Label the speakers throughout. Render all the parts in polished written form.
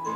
Speaker 1: This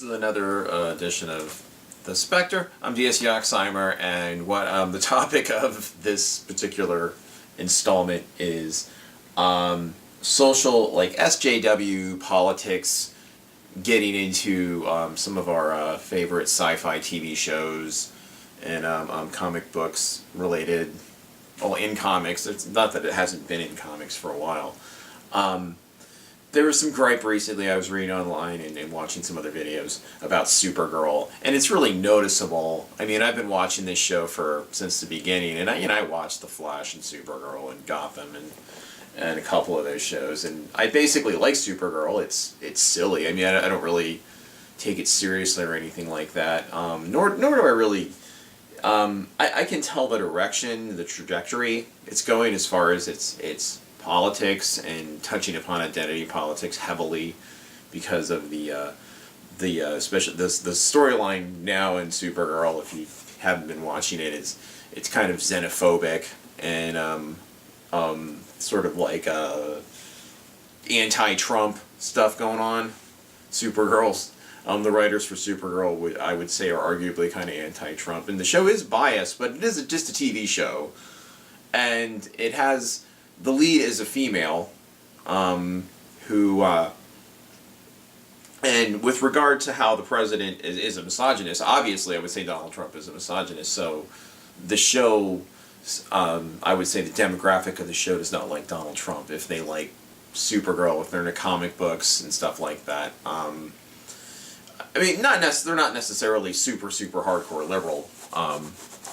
Speaker 1: is another edition of The Spectre. I'm D.S. Yoxheimer, and what the topic of this particular installment is social, like SJW politics, getting into some of our favorite sci-fi TV shows and comic books related. Well, in comics, it's not that it hasn't been in comics for a while. There was some gripe recently I was reading online and watching some other videos about Supergirl, and it's really noticeable. I mean, I've been watching this show since the beginning, and I watched The Flash and Supergirl and Gotham and a couple of those shows, and I basically like Supergirl. It's silly. I mean, I don't really take it seriously or anything like that. Nor do I really. I can tell the direction, the trajectory it's going as far as its politics and touching upon identity politics heavily because of the especially the storyline now in Supergirl. If you haven't been watching it, it's kind of xenophobic and sort of like anti-Trump stuff going on. Supergirl's the writers for Supergirl I would say are arguably kind of anti-Trump, and the show is biased, but it is just a TV show, and it has. The lead is a female, who, and with regard to how the president is a misogynist, obviously I would say Donald Trump is a misogynist, so the show, I would say the demographic of the show does not like Donald Trump. If they like Supergirl, if they're into comic books and stuff like that, I mean, they're not necessarily super hardcore liberal,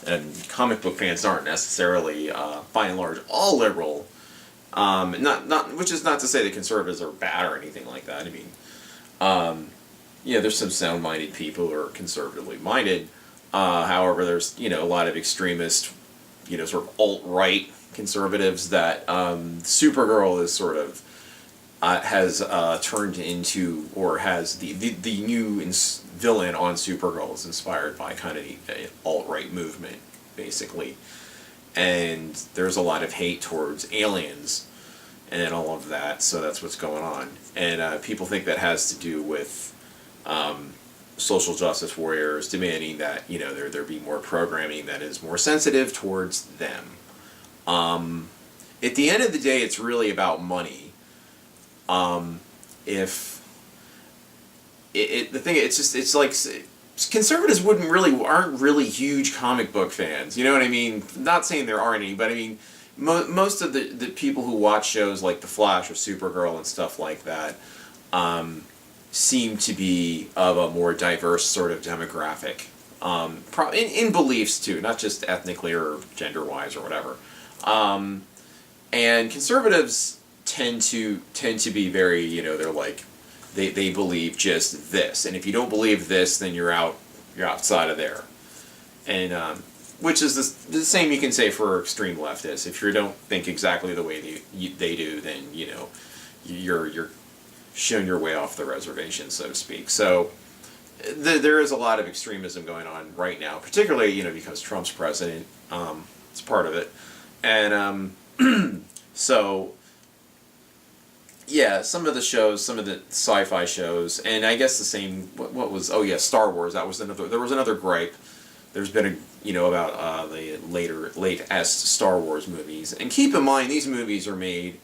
Speaker 1: and comic book fans aren't necessarily, by and large, all liberal. Which is not to say that conservatives are bad or anything like that. I mean, there's some sound-minded people who are conservatively minded. However, there's, a lot of extremist, sort of alt-right conservatives that Supergirl is sort of has turned into, or has the new villain on Supergirl is inspired by kind of the alt-right movement, basically. And there's a lot of hate towards aliens and all of that, so that's what's going on. And people think that has to do with social justice warriors demanding that, there be more programming that is more sensitive towards them. At the end of the day, it's really about money. It's like conservatives aren't really huge comic book fans. You know what I mean? Not saying there aren't any, but I mean, most of the people who watch shows like The Flash or Supergirl and stuff like that seem to be of a more diverse sort of demographic, in beliefs too, not just ethnically or gender-wise or whatever. And conservatives tend to be very, they're like, they believe just this, and if you don't believe this, then you're outside of there, and which is the same you can say for extreme leftists. If you don't think exactly the way they do, then you're shown your way off the reservation, so to speak. So there is a lot of extremism going on right now, particularly because Trump's president. It's part of it, and so. Yeah, some of the shows, some of the sci-fi shows, and I guess the same. What was? Oh yeah, Star Wars. That was another. There was another gripe. There's been about the late Star Wars movies, and keep in mind these movies are made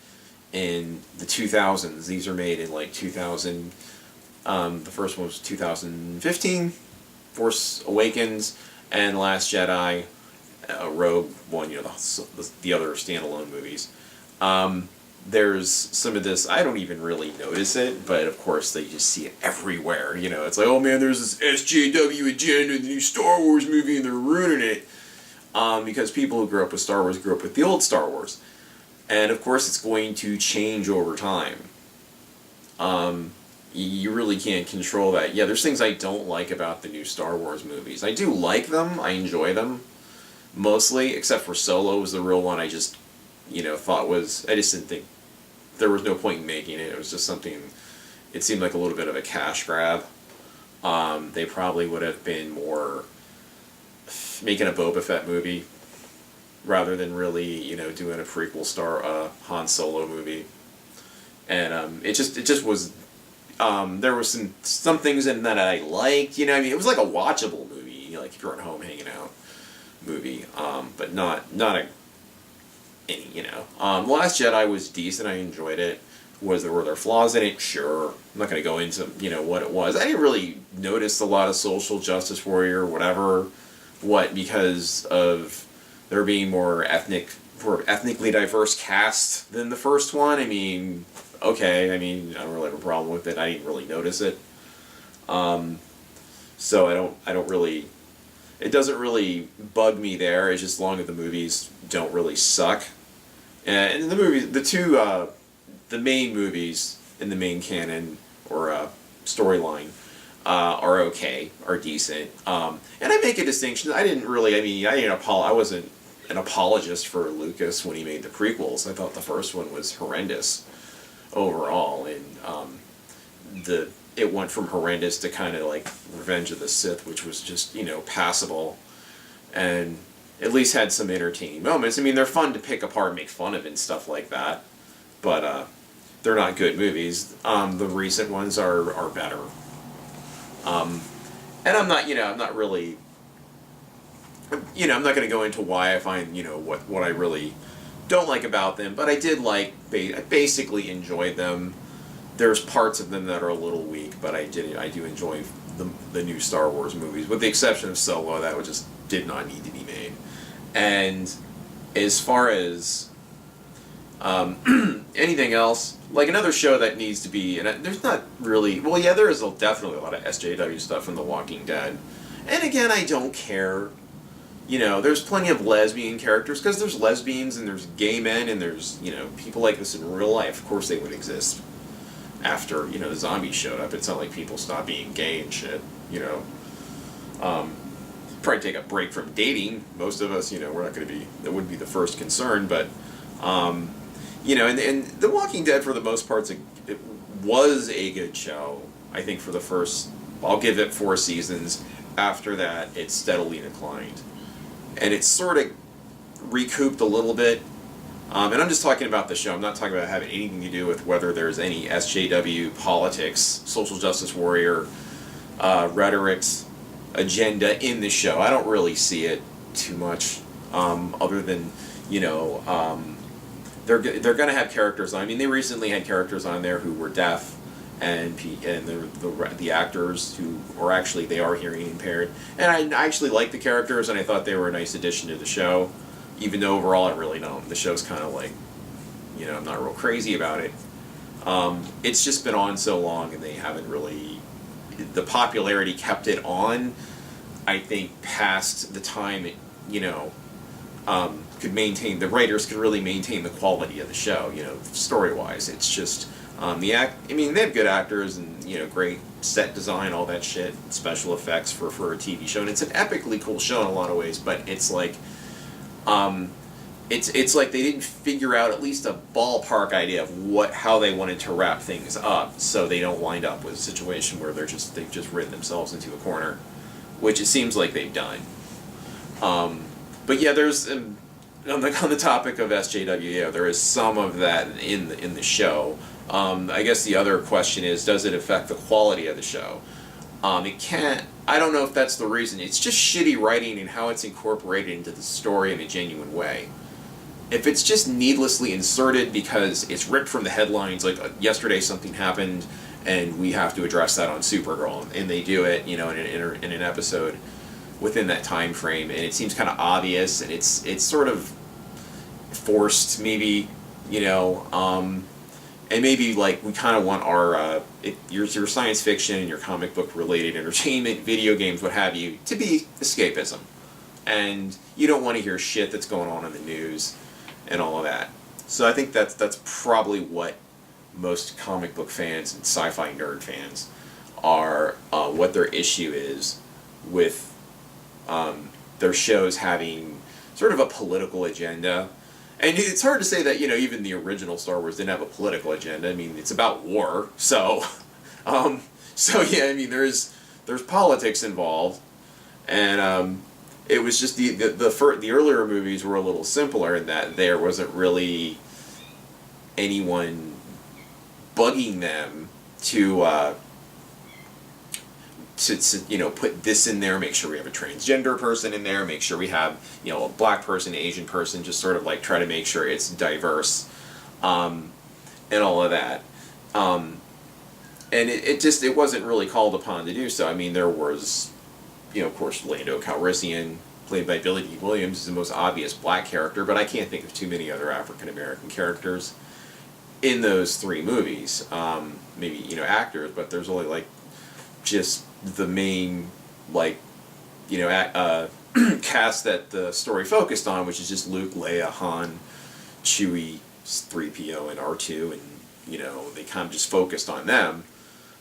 Speaker 1: in the 2000s. These are made in like 2000. The first one was 2015, Force Awakens, and Last Jedi, Rogue One. The other standalone movies. There's some of this, I don't even really notice it, but of course they just see it everywhere. It's like, oh man, there's this SJW agenda in the new Star Wars movie and they're ruining it. Because people who grew up with Star Wars grew up with the old Star Wars. And of course it's going to change over time. You really can't control that. Yeah, there's things I don't like about the new Star Wars movies. I do like them, I enjoy them, mostly, except for Solo was the real one I just thought was, I just didn't think there was no point in making it. It was just something. It seemed like a little bit of a cash grab. They probably would have been more making a Boba Fett movie rather than really, doing a prequel Han Solo movie. And it just was. There was some things in that I liked. It was like a watchable movie, like if you're at home hanging out movie. But not any. Last Jedi was decent. I enjoyed it. Were there flaws in it? Sure. I'm not going to go into what it was. I didn't really notice a lot of social justice warrior, whatever. Because of there being more ethnically diverse cast than the first one. Okay. I don't really have a problem with it. I didn't really notice it. So I don't really. It doesn't really bug me there. It's just long as the movies don't really suck. And the movies, the main movies in the main canon or storyline are okay, are decent. And I make a distinction. I wasn't an apologist for Lucas when he made the prequels. I thought the first one was horrendous overall, and it went from horrendous to kind of like Revenge of the Sith, which was just passable, and at least had some entertaining moments. They're fun to pick apart and make fun of and stuff like that, but they're not good movies. The recent ones are better. And I'm not really, I'm not going to go into why I find, what I really don't like about them, but I did I basically enjoyed them. There's parts of them that are a little weak, but I do enjoy the new Star Wars movies, with the exception of Solo, that just did not need to be made. And as far as anything else, like another show that needs to be, and there's not really, there is definitely a lot of SJW stuff from The Walking Dead. And again, I don't care. There's plenty of lesbian characters, because there's lesbians and there's gay men and there's, people like this in real life. Of course they would exist after, the zombies showed up. It's not like people stopped being gay and shit, Probably take a break from dating. Most of us, we're not going to be, that wouldn't be the first concern, but, and The Walking Dead, for the most part, it was a good show. I think for the first, I'll give it 4 seasons. After that, it steadily declined. And it's sort of recouped a little bit. And I'm just talking about the show. I'm not talking about having anything to do with whether there's any SJW politics, social justice warrior, rhetorics, agenda in the show. I don't really see it too much, other than, they're going to have characters on. They recently had characters on there who were deaf, and the actors who are actually, they are hearing impaired. And I actually like the characters, and I thought they were a nice addition to the show, even though overall I really don't. The show's kind of like, I'm not real crazy about it. It's just been on so long, and they haven't really, the popularity kept it on, I think, past the time it, could maintain, the writers could really maintain the quality of the show, story-wise. It's just, they have good actors and, great set design, all that shit, special effects for a TV show, and it's an epically cool show in a lot of ways, but it's like, it's like they didn't figure out at least a ballpark idea of how they wanted to wrap things up, so they don't wind up with a situation where they've just written themselves into a corner, which it seems like they've done. But yeah, there's on the topic of SJW, there is some of that in the show. I guess the other question is, does it affect the quality of the show? It can't. I don't know if that's the reason. It's just shitty writing and how it's incorporated into the story in a genuine way. If it's just needlessly inserted because it's ripped from the headlines, like yesterday something happened and we have to address that on Supergirl, and they do it, in an episode within that time frame, and it seems kind of obvious, and it's sort of forced, maybe, and maybe like we kind of want our your science fiction and your comic book related entertainment, video games, what have you, to be escapism, and you don't want to hear shit that's going on in the news and all of that. So I think that's probably what most comic book fans and sci-fi nerd fans are, what their issue is with their shows having sort of a political agenda. And it's hard to say that, even the original Star Wars didn't have a political agenda. I mean, it's about war, so, yeah, I mean, there's politics involved, and it was just the earlier movies were a little simpler in that there wasn't really anyone bugging them to put this in there, make sure we have a transgender person in there, make sure we have, a black person, Asian person, just sort of like try to make sure it's diverse, and all of that. And it wasn't really called upon to do so. I mean, there was, of course, Lando Calrissian, played by Billy D. Williams, is the most obvious black character, but I can't think of too many other African-American characters in those three movies. Maybe, actors, but there's only, like, just the main, like, cast that the story focused on, which is just Luke, Leia, Han, Chewie, 3PO, and R2, and, they kind of just focused on them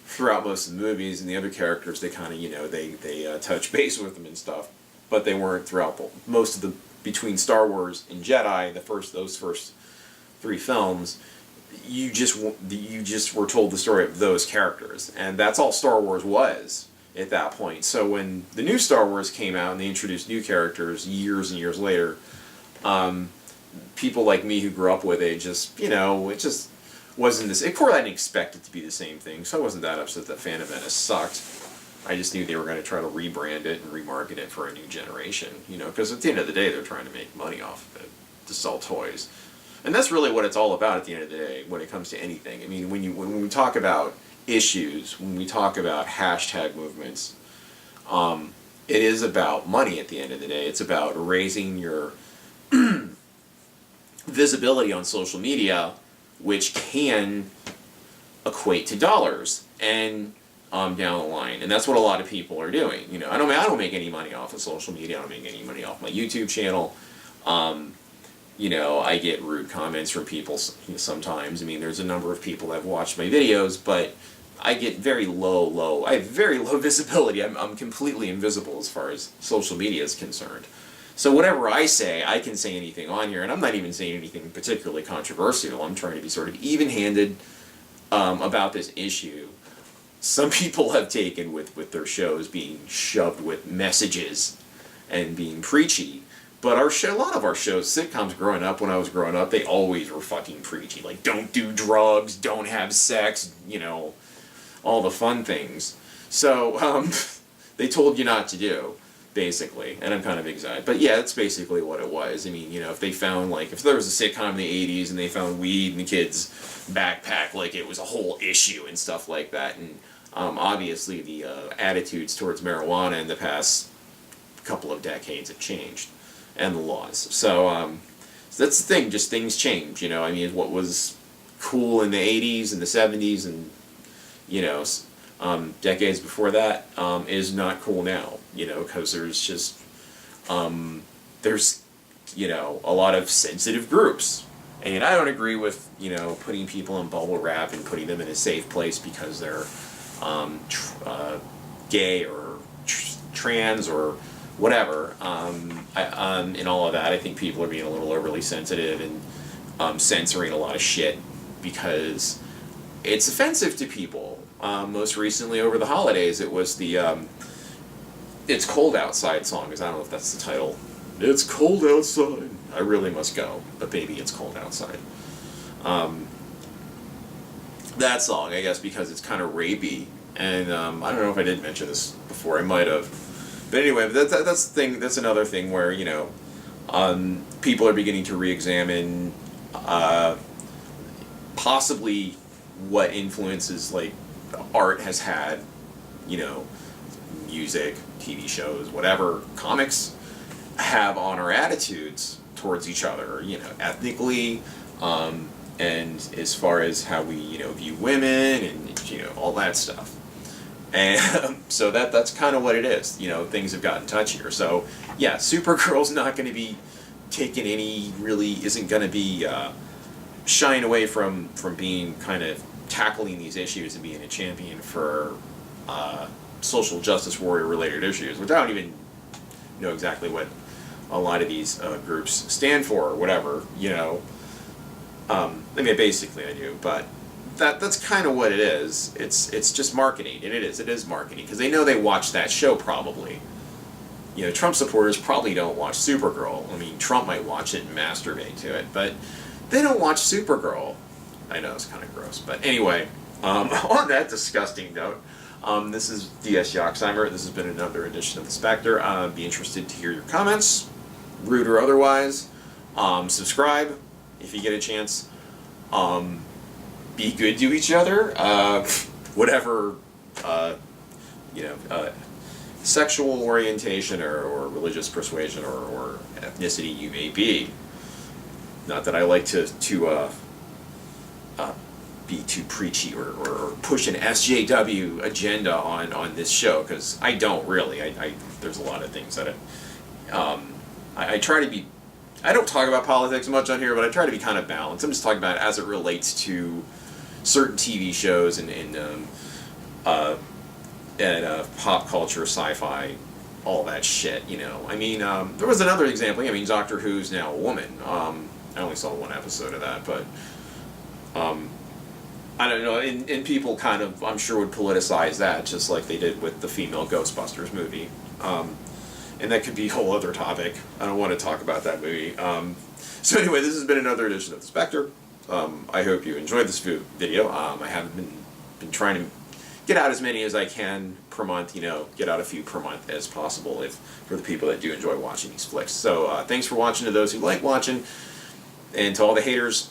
Speaker 1: throughout most of the movies, and the other characters, they kind of, they touch base with them and stuff, but they weren't throughout most of the, between Star Wars and Jedi, those first three films, you just were told the story of those characters, and that's all Star Wars was at that point. So when the new Star Wars came out and they introduced new characters years and years later, people like me who grew up with it just, it just wasn't this. Of course, I didn't expect it to be the same thing, so I wasn't that upset that Phantom Menace sucked. I just knew they were going to try to rebrand it and remarket it for a new generation, because at the end of the day, they're trying to make money off of it, to sell toys. And that's really what it's all about at the end of the day when it comes to anything. I mean, when we talk about issues, when we talk about hashtag movements, it is about money at the end of the day. It's about raising your visibility on social media, which can equate to dollars and down the line. And that's what a lot of people are doing. I don't make any money off of social media. I don't make any money off my YouTube channel. I get rude comments from people sometimes. I mean, there's a number of people that have watched my videos, but I get very low. I have very low visibility. I'm completely invisible as far as social media is concerned. So whatever I say, I can say anything on here, and I'm not even saying anything particularly controversial. I'm trying to be sort of even-handed about this issue. Some people have taken with their shows being shoved with messages and being preachy. But a lot of our shows, sitcoms growing up, when I was growing up, they always were fucking preachy. Like, don't do drugs, don't have sex, all the fun things. So, they told you not to do, basically. And I'm kind of excited. But yeah, that's basically what it was. I mean, if they found, if there was a sitcom in the 80s and they found weed in the kid's backpack, it was a whole issue and stuff like that. And obviously the attitudes towards marijuana in the past couple of decades have changed. And the laws. So that's the thing, just things change, I mean, what was cool in the 80s and the 70s and, decades before that, is not cool now, because there's just, there's, a lot of sensitive groups. And I don't agree with, putting people in bubble wrap and putting them in a safe place because they're gay or trans or whatever, and all of that. I think people are being a little overly sensitive and censoring a lot of shit because it's offensive to people. Most recently over the holidays, it was the It's Cold Outside song, because I don't know if that's the title. It's cold outside. I really must go, but baby, it's cold outside. That song, I guess, because it's kind of rapey, and I don't know if I did mention this before. I might have. But anyway, that's the thing. That's another thing where people are beginning to re-examine possibly what influences art has had, music, TV shows, whatever, comics have on our attitudes towards each other, ethnically, and as far as how we view women and all that stuff. And so that's kind of what it is. Things have gotten touchier. So yeah, Supergirl's not going to be isn't going to be shying away from being kind of tackling these issues and being a champion for social justice warrior related issues, which I don't even know exactly what a lot of these groups stand for, or whatever, you know. I mean, basically I do, but that's kind of what it is. It's just marketing, and it is marketing, because they know they watch that show probably. You know, Trump supporters probably don't watch Supergirl. I mean, Trump might watch it and masturbate to it, but they don't watch Supergirl. I know, it's kind of gross, but anyway, on that disgusting note, this is D.S. Yoxheimer. This has been another edition of The Spectre. Be interested to hear your comments, rude or otherwise. Subscribe if you get a chance. Be good to each other. Whatever, you know, sexual orientation or religious persuasion or ethnicity you may be. Not that I like to be too preachy or push an SJW agenda on this show, because I don't really. There's a lot of things that I try to be. I don't talk about politics much on here, but I try to be kind of balanced. I'm just talking about it as it relates to certain TV shows and pop culture, sci-fi, all that shit, you know. I mean, there was another example. I mean, Doctor Who's now a woman. I only saw one episode of that, but I don't know. And people kind of, I'm sure, would politicize that, just like they did with the female Ghostbusters movie. And that could be a whole other topic. I don't want to talk about that movie. So anyway, this has been another edition of The Spectre. I hope you enjoyed this video. I haven't been trying to get out as many as I can per month, you know, get out a few per month as possible for the people that do enjoy watching these flicks. So thanks for watching to those who like watching, and to all the haters,